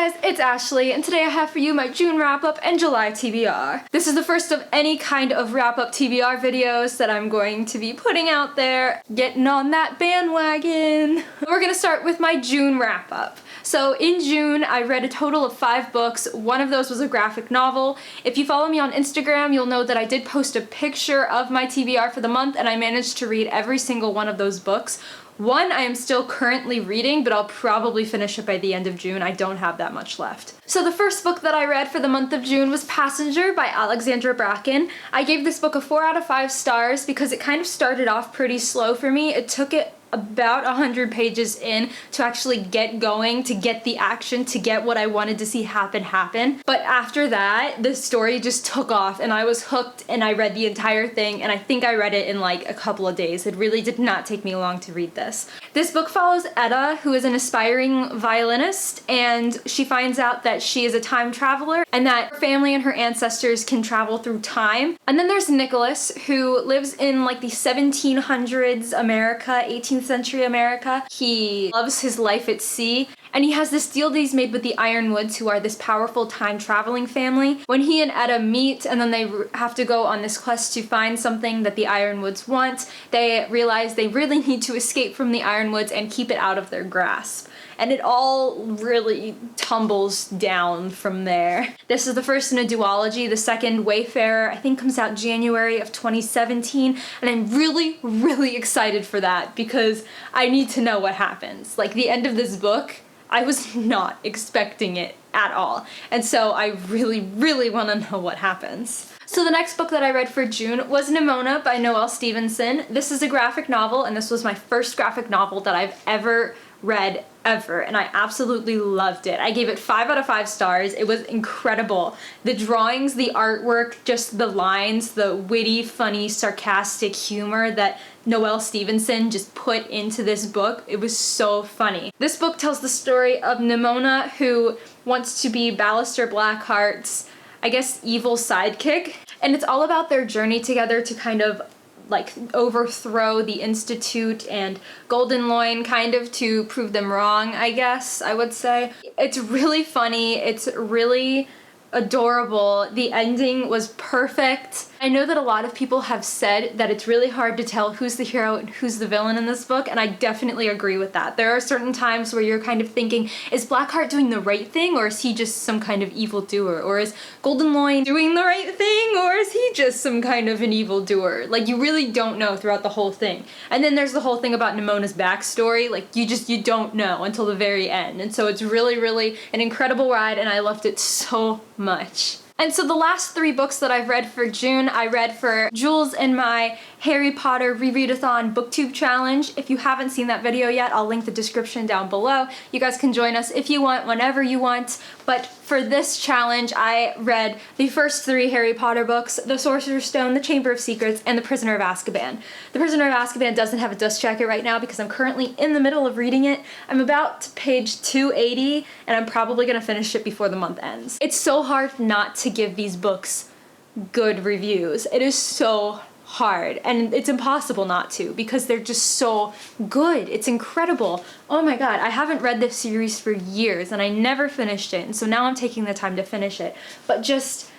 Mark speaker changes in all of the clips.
Speaker 1: guys, it's Ashley, and today I have for you my June wrap-up and July TBR. This is the first of any kind of wrap-up TBR videos that I'm going to be putting out there, getting on that bandwagon. We're gonna start with my June wrap-up. So in June, I read a total of 5 books. One of those was a graphic novel. If you follow me on Instagram, you'll know that I did post a picture of my TBR for the month, and I managed to read every single one of those books. One I am still currently reading, but I'll probably finish it by the end of June. I don't have that much left. So the first book that I read for the month of June was Passenger by Alexandra Bracken. I gave this book a 4 out of 5 stars because it kind of started off pretty slow for me. It took it about 100 pages in to actually get going, to get the action, to get what I wanted to see happen. But after that, the story just took off and I was hooked and I read the entire thing, and I think I read it in like a couple of days. It really did not take me long to read this. This book follows Etta, who is an aspiring violinist, and she finds out that she is a time traveler and that her family and her ancestors can travel through time. And then there's Nicholas, who lives in like the 1700s America, 18th century America. He loves his life at sea, and he has this deal that he's made with the Ironwoods, who are this powerful time-traveling family. When he and Etta meet, and then they have to go on this quest to find something that the Ironwoods want, they realize they really need to escape from the Ironwoods and keep it out of their grasp. And it all really tumbles down from there. This is the first in a duology. The second, Wayfarer, I think comes out January of 2017, and I'm really excited for that because I need to know what happens. Like, the end of this book, I was not expecting it at all, and so I really want to know what happens. So the next book that I read for June was Nimona by Noelle Stevenson. This is a graphic novel, and this was my first graphic novel that I've ever read ever, and I absolutely loved it. I gave it 5 out of 5 stars. It was incredible. The drawings, the artwork, just the lines, the witty, funny, sarcastic humor that Noelle Stevenson just put into this book, it was so funny. This book tells the story of Nimona, who wants to be Ballister Blackheart's, I guess, evil sidekick, and it's all about their journey together to kind of like overthrow the Institute and Golden Loin, kind of to prove them wrong, I guess I would say. It's really funny, it's really adorable. The ending was perfect. I know that a lot of people have said that it's really hard to tell who's the hero and who's the villain in this book, and I definitely agree with that. There are certain times where you're kind of thinking, is Blackheart doing the right thing, or is he just some kind of evildoer? Or is Golden Loin doing the right thing, or is he just some kind of an evildoer? Like, you really don't know throughout the whole thing. And then there's the whole thing about Nimona's backstory. Like, you don't know until the very end. And so it's really an incredible ride, and I loved it so much. And so the last 3 books that I've read for June, I read for Jules and my Harry Potter Rereadathon Booktube Challenge. If you haven't seen that video yet, I'll link the description down below. You guys can join us if you want, whenever you want. But for this challenge, I read the first 3 Harry Potter books, The Sorcerer's Stone, The Chamber of Secrets, and The Prisoner of Azkaban. The Prisoner of Azkaban doesn't have a dust jacket right now because I'm currently in the middle of reading it. I'm about to page 280, and I'm probably gonna finish it before the month ends. It's so hard not to give these books good reviews. It is so hard, and it's impossible not to because they're just so good. It's incredible. Oh my god, I haven't read this series for years and I never finished it, and so now I'm taking the time to finish it. But just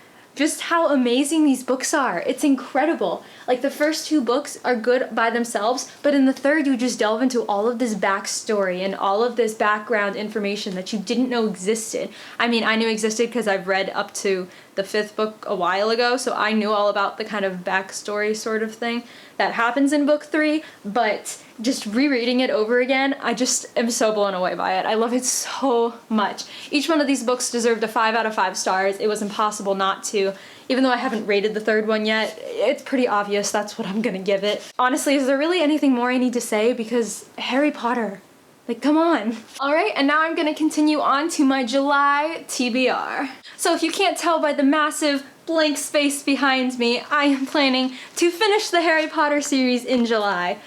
Speaker 1: how amazing these books are. It's incredible. Like, the first 2 books are good by themselves, but in the third you just delve into all of this backstory and all of this background information that you didn't know existed. I mean, I knew existed because I've read up to the 5th book a while ago, so I knew all about the kind of backstory sort of thing that happens in book 3, but just rereading it over again, I just am so blown away by it. I love it so much. Each one of these books deserved a 5 out of 5 stars. It was impossible not to. Even though I haven't rated the 3rd one yet, it's pretty obvious that's what I'm gonna give it. Honestly, is there really anything more I need to say? Because Harry Potter, like, come on. Alright, and now I'm gonna continue on to my July TBR. So if you can't tell by the massive blank space behind me, I am planning to finish the Harry Potter series in July.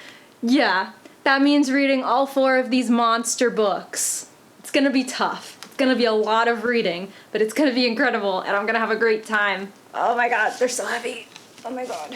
Speaker 1: Yeah, that means reading all 4 of these monster books. It's gonna be tough. It's gonna be a lot of reading, but it's gonna be incredible, and I'm gonna have a great time. Oh my god, they're so heavy. Oh my god.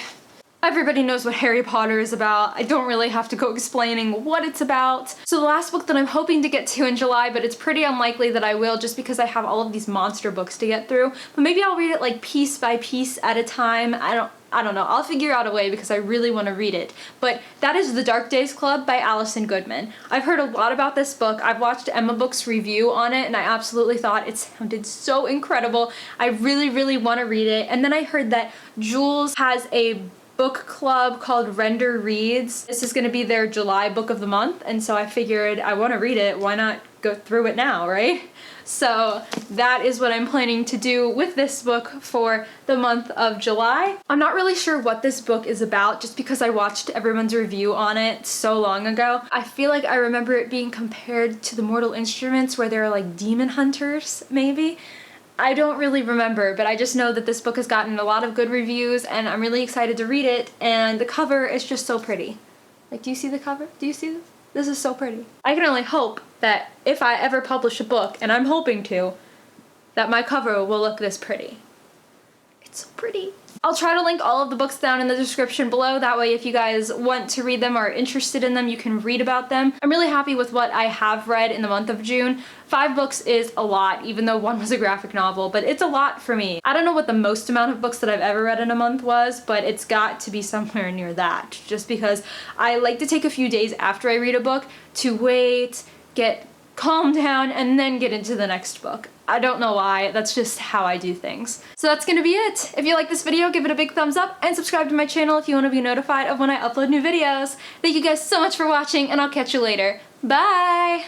Speaker 1: Everybody knows what Harry Potter is about. I don't really have to go explaining what it's about. So the last book that I'm hoping to get to in July, but it's pretty unlikely that I will just because I have all of these monster books to get through. But maybe I'll read it like piece by piece at a time. I don't know. I'll figure out a way because I really want to read it. But that is The Dark Days Club by Alison Goodman. I've heard a lot about this book. I've watched Emma Book's review on it and I absolutely thought it sounded so incredible. I really, really want to read it. And then I heard that Jules has a book club called Render Reads. This is going to be their July book of the month, and so I figured I want to read it. Why not go through it now, right? So that is what I'm planning to do with this book for the month of July. I'm not really sure what this book is about just because I watched everyone's review on it so long ago. I feel like I remember it being compared to the Mortal Instruments where they're like demon hunters, maybe? I don't really remember, but I just know that this book has gotten a lot of good reviews and I'm really excited to read it, and the cover is just so pretty. Like, do you see the cover? Do you see this? This is so pretty. I can only hope that if I ever publish a book, and I'm hoping to, that my cover will look this pretty. It's so pretty. I'll try to link all of the books down in the description below, that way if you guys want to read them or are interested in them, you can read about them. I'm really happy with what I have read in the month of June. 5 books is a lot, even though one was a graphic novel, but it's a lot for me. I don't know what the most amount of books that I've ever read in a month was, but it's got to be somewhere near that, just because I like to take a few days after I read a book to wait, get calmed down, and then get into the next book. I don't know why, that's just how I do things. So that's gonna be it. If you like this video, give it a big thumbs up and subscribe to my channel if you want to be notified of when I upload new videos. Thank you guys so much for watching, and I'll catch you later. Bye!